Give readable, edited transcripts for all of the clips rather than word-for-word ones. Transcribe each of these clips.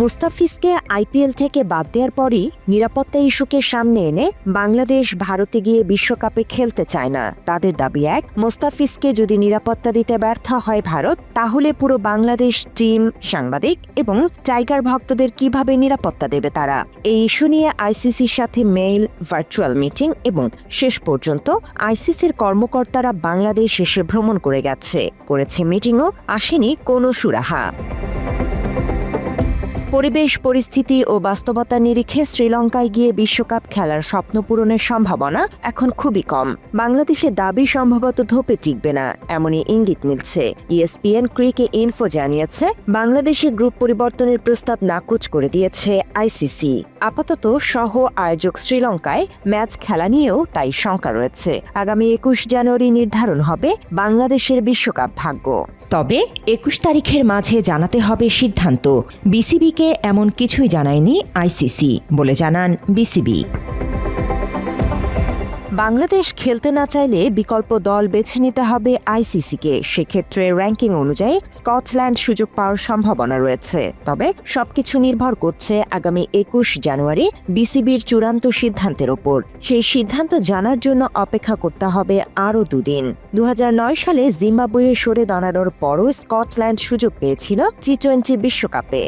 মুস্তাফিজকে IPL থেকে বাদ দেওয়ার পরই নিরাপত্তা ইস্যুকে সামনে এনে বাংলাদেশ ভারতে গিয়ে বিশ্বকাপে খেলতে চায় না। তাদের দাবি এক, মুস্তাফিজকে যদি নিরাপত্তা দিতে ব্যর্থ হয় ভারত, তাহলে পুরো বাংলাদেশ টিম, সাংবাদিক এবং টাইগার ভক্তদের কিভাবে নিরাপত্তা দেবে তারা। এই ইস্যু নিয়ে আইসিসির সাথে মেইল, ভার্চুয়াল মিটিং এবং শেষ পর্যন্ত আইসিসির কর্মকর্তারা বাংলাদেশ এসে ভ্রমণ করেছে মিটিংও, আসেনি কোনো সুরাহা। পরিবেশ, পরিস্থিতি ও বাস্তবতার নিরিখে শ্রীলঙ্কায় গিয়ে বিশ্বকাপ খেলার স্বপ্ন পূরণের সম্ভাবনা এখন খুবই কম। বাংলাদেশের দাবি সম্ভবত ধোপে টিকবে না, এমনই ইঙ্গিত মিলছে। ইএসপিএন ক্রিকে ইনফো জানিয়েছে, বাংলাদেশের গ্রুপ পরিবর্তনের প্রস্তাব নাকচ করে দিয়েছে আইসিসি। আপাতত সহ আয়োজক শ্রীলঙ্কায় ম্যাচ খেলা নিয়েও তাই শঙ্কা রয়েছে। আগামী ২১ জানুয়ারি নির্ধারণ হবে বাংলাদেশের বিশ্বকাপ ভাগ্য। তবে ২১ তারিখের মাঝে জানাতে হবে সিদ্ধান্ত। বিসিবিকে এমন কিছুই জানায়নি আইসিসি বলে জানান বিসিবি। বাংলাদেশ খেলতে না চাইলে বিকল্প দল বেছে নিতে হবে আইসিসিকে। সেক্ষেত্রে র্যাঙ্কিং অনুযায়ী স্কটল্যান্ড সুযোগ পাওয়ার সম্ভাবনা রয়েছে। তবে সবকিছু নির্ভর করছে আগামী ২১ জানুয়ারি বিসিবির চূড়ান্ত সিদ্ধান্তের ওপর। সেই সিদ্ধান্ত জানার জন্য অপেক্ষা করতে হবে আরও ২ দিন। ২০০৯ সালে জিম্বাবুয়ে সরে দাঁড়ানোর পরও স্কটল্যান্ড সুযোগ পেয়েছিল টি-20 বিশ্বকাপে।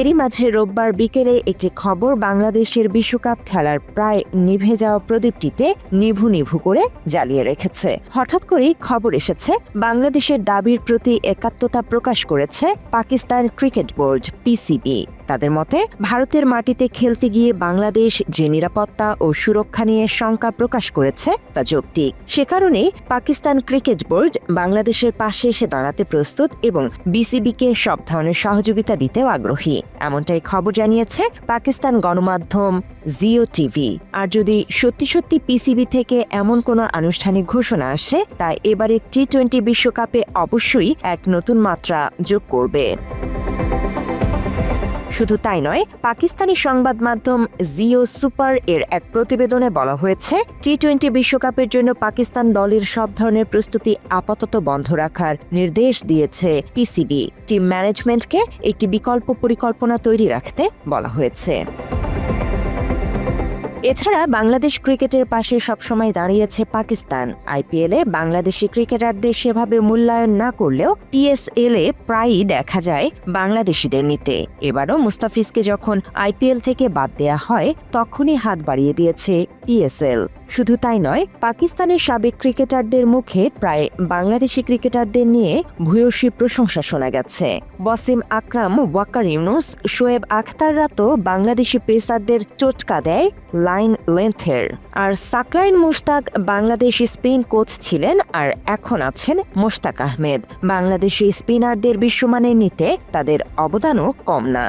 এরই মাঝে রোববার বিকেলে একটি খবর বাংলাদেশের বিশ্বকাপ খেলার প্রায় নিভে যাওয়া প্রদীপটিতে নিভু করে জ্বালিয়ে রেখেছে। হঠাৎ করেই খবর এসেছে, বাংলাদেশের দাবির প্রতি একাত্মতা প্রকাশ করেছে পাকিস্তান ক্রিকেট বোর্ড পিসিবি। তাদের মতে, ভারতের মাটিতে খেলতে গিয়ে বাংলাদেশ যে নিরাপত্তা ও সুরক্ষা নিয়ে শঙ্কা প্রকাশ করেছে তা যৌক্তিক। সে কারণেই পাকিস্তান ক্রিকেট বোর্ড বাংলাদেশের পাশে এসে দাঁড়াতে প্রস্তুত এবং বিসিবিকে সব ধরনের সহযোগিতা দিতেও আগ্রহী, এমনটাই খবর জানিয়েছে পাকিস্তান গণমাধ্যম জিও টিভি। আর যদি সত্যি পিসিবি থেকে এমন কোনো আনুষ্ঠানিক ঘোষণা আসে, তা এবারে টি-20 বিশ্বকাপে অবশ্যই এক নতুন মাত্রা যোগ করবে। শুধু তাই নয়, পাকিস্তানি সংবাদ মাধ্যম জিও সুপার এর এক প্রতিবেদনে বলা হয়েছে, টি-20 বিশ্বকাপের জন্য পাকিস্তান দলের সব ধরনের প্রস্তুতি আপাতত বন্ধ রাখার নির্দেশ দিয়েছে পিসিবি। টিম ম্যানেজমেন্টকে একটি বিকল্প পরিকল্পনা তৈরি রাখতে বলা হয়েছে। এছাড়া বাংলাদেশ ক্রিকেটের পাশে সবসময় দাঁড়িয়েছে পাকিস্তান। আইপিএলে বাংলাদেশি ক্রিকেটারদের সেভাবে মূল্যায়ন না করলেও পিএসএলে প্রায়ই দেখা যায় বাংলাদেশিদের নিতে। এবারও মুস্তাফিজকে যখন আইপিএল থেকে বাদ দেয়া হয়, তখনই হাত বাড়িয়ে দিয়েছে পিএসএল। শুধু তাই নয়, পাকিস্তানের সাবেক ক্রিকেটারদের মুখে প্রায় বাংলাদেশি ক্রিকেটারদের নিয়ে ভূয়সী প্রশংসা শোনা গেছে। ওয়াসিম আকরাম, ওয়াকার ইউনুস, শোয়েব আখতাররা তো বাংলাদেশি পেসারদের টোটকা দেয় লাইন লেন্থের। আর সাকলাইন মুশতাক বাংলাদেশ স্পিন কোচ ছিলেন, আর এখন আছেন মোশতাক আহমেদ। বাংলাদেশি স্পিনারদের বিশ্বমানে নিতে তাদের অবদানও কম না।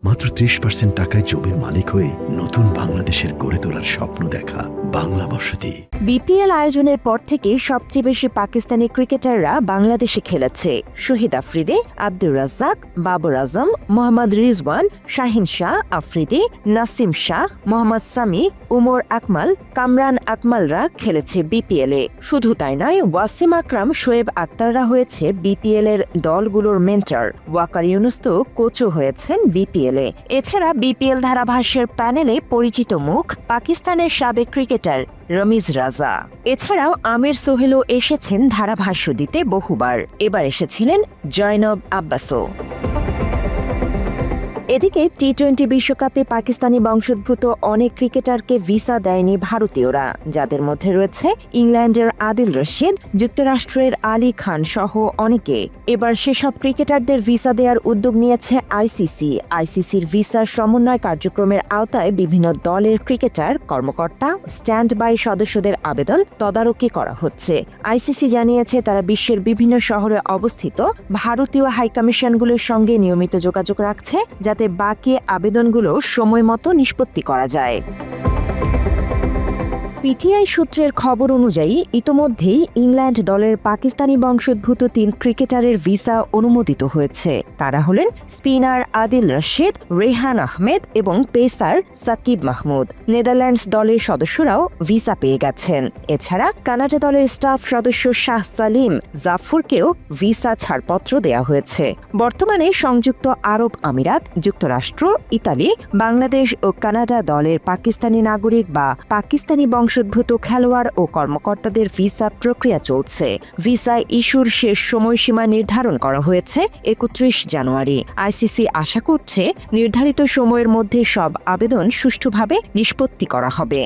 মাত্র ৩০% টাকায় জমির মালিক হয়ে নতুন বাংলাদেশের গড়ে তোলার স্বপ্ন দেখা বাংলা বসতি। বিপিএল আয়োজনের পর থেকে সবচেয়ে বেশি পাকিস্তানি ক্রিকেটাররা বাংলাদেশে খেলেছে। শহীদ আফ্রিদি, আব্দুর রাজ্জাক, বাবর আজম, মোহাম্মদ রিজওয়ান, শাহিন শাহ আফ্রিদি, নাসিম শাহ, মোহাম্মদ সামি, উমর আকমাল, কামরান আকমালরা খেলেছে বিপিএলে। শুধু তাই নয়, ওয়াসিম আকরাম, শোয়েব আক্তাররা হয়েছে বিপিএল এর দলগুলোর মেন্টর। ওয়াকার ইউনুস তো কোচও হয়েছেন বিপিএলে। এছাড়া বিপিএল ধারাভাষ্যের প্যানেলে পরিচিত মুখ পাকিস্তানের সাবেক ক্রিকেটার রমিজ রাজা। এছাড়াও আমির সোহেলও এসেছেন ধারাভাষ্য দিতে বহুবার। এবার এসেছিলেন জয়নব আব্বাসও। এদিকে টি-20 বিশ্বকাপে পাকিস্তানি বংশোদ্ভূত অনেক ক্রিকেটারকে ভিসা দেয়নি ভারতীয়রা, যাদের মধ্যে রয়েছে ইংল্যান্ডের আদিল রশিদ, যুক্তরাষ্ট্রের আলী খান সহ অনেকে। এবার সেসব ক্রিকেটারদের ভিসা দেওয়ার উদ্যোগ নিয়েছে আইসিসি। আইসিসির ভিসার সমন্বয় কার্যক্রমের আওতায় বিভিন্ন দলের ক্রিকেটার, কর্মকর্তা, স্ট্যান্ড বাই সদস্যদের আবেদন তদারকি করা হচ্ছে। আইসিসি জানিয়েছে, তারা বিশ্বের বিভিন্ন শহরে অবস্থিত ভারতীয় হাইকমিশনগুলোর সঙ্গে নিয়মিত যোগাযোগ রাখছে, যাতে বাকি আবেদনগুলো সময় মতো নিষ্পত্তি করা যায়। পিটিআই সূত্রের খবর অনুযায়ী ইতোমধ্যেই ইংল্যান্ড দলের পাকিস্তানি বংশোদ্ভূত 3 ক্রিকেটারের ভিসা অনুমোদিত হয়েছে। তারা হলেন স্পিনার আদিল রশিদ, রেহান আহমেদ এবং পেসার সাকিব মাহমুদ। নেদারল্যান্ডস দলের সদস্যরাও ভিসা পেয়ে গেছেন। এছাড়া কানাডা দলের স্টাফ সদস্য শাহ সালিম জাফরকেও ভিসা ছাড়পত্র দেওয়া হয়েছে। বর্তমানে সংযুক্ত আরব আমিরাত, যুক্তরাষ্ট্র, ইতালি, বাংলাদেশ ও কানাডা দলের পাকিস্তানি নাগরিক বা পাকিস্তানি বংশোদ্ভূত খেলোয়াড় ও কর্মকর্তাদের ভিসা প্রক্রিয়া চলছে। ভিসা ইস্যুর শেষ সময়সীমা নির্ধারণ করা হয়েছে 31 জানুয়ারি। আইসিসি আশা করছে নির্ধারিত সময়ের মধ্যে সব আবেদন সুষ্ঠুভাবে নিষ্পত্তি করা হবে।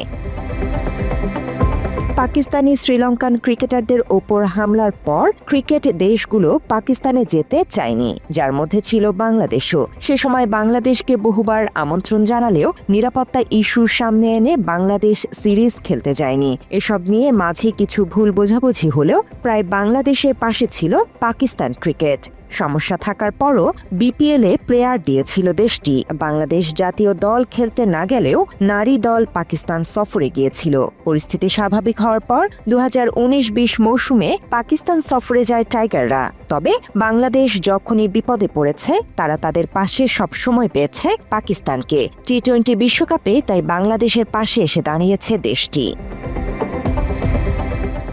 পাকিস্তানি শ্রীলঙ্কান ক্রিকেটারদের ওপর হামলার পর ক্রিকেট দেশগুলো পাকিস্তানে যেতে চায়নি, যার মধ্যে ছিল বাংলাদেশও। সে সময় বাংলাদেশকে বহুবার আমন্ত্রণ জানালেও নিরাপত্তা ইস্যুর সামনে এনে বাংলাদেশ সিরিজ খেলতে যায়নি। এসব নিয়ে মাঝে কিছু ভুল বোঝাবুঝি হলেও প্রায় বাংলাদেশের পাশে ছিল পাকিস্তান ক্রিকেট। সমস্যা থাকার পরও বিপিএলে প্লেয়ার দিয়েছিল দেশটি। বাংলাদেশ জাতীয় দল খেলতে না গেলেও নারী দল পাকিস্তান সফরে গিয়েছিল। পরিস্থিতি স্বাভাবিক হওয়ার পর 2019-20 মৌসুমে পাকিস্তান সফরে যায় টাইগাররা। তবে বাংলাদেশ যখনই বিপদে পড়েছে তারা তাদের পাশে সবসময় পেয়েছে পাকিস্তানকে। টি-20 বিশ্বকাপে তাই বাংলাদেশের পাশে এসে দাঁড়িয়েছে দেশটি।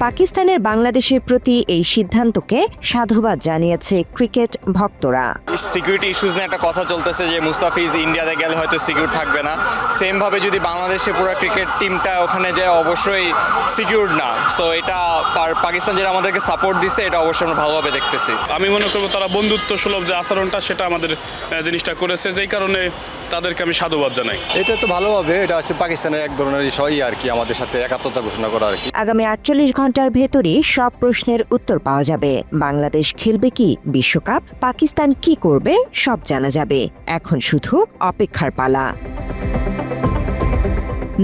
পাকিস্তানের বাংলাদেশের প্রতি এই সিদ্ধান্তকে সাধুবাদ জানিয়েছে ক্রিকেট ভক্তরা। সিকিউরিটি ইস্যুস নিয়ে একটা কথা চলতেছে যে মুস্তাফিজ ইন্ডিয়াতে গেলে হয়তো সিকিউর থাকবে না। সেম ভাবে যদি বাংলাদেশে পুরো ক্রিকেট টিমটা ওখানে যায় অবশ্যই সিকিউর না। সো এটা পাকিস্তান যেটা আমাদেরকে সাপোর্ট দিছে এটা অবশ্যই আমরা ভালোভাবে দেখতেছি। আমি মনে করবো তারা বন্ধুত্ব সুলভ যে আচরণটা সেটা আমাদের জিনিসটা করেছে, যেই কারণে তাদেরকে আমি সাধুবাদ জানাই। এটা তো ভালো হবে, এটা হচ্ছে পাকিস্তানের এক ধরনের বিষয় আর কি, আমাদের সাথে একাত্মতা ঘোষণা করা আর কি। আগামী 48 ঘন্টার ভেতরই সব প্রশ্নের উত্তর পাওয়া যাবে। বাংলাদেশ খেলবে কি বিশ্বকাপ, পাকিস্তান কি করবে সব জানা যাবে। এখন শুধু অপেক্ষার পালা।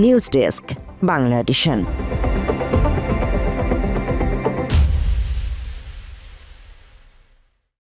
News desk, Bangla addition.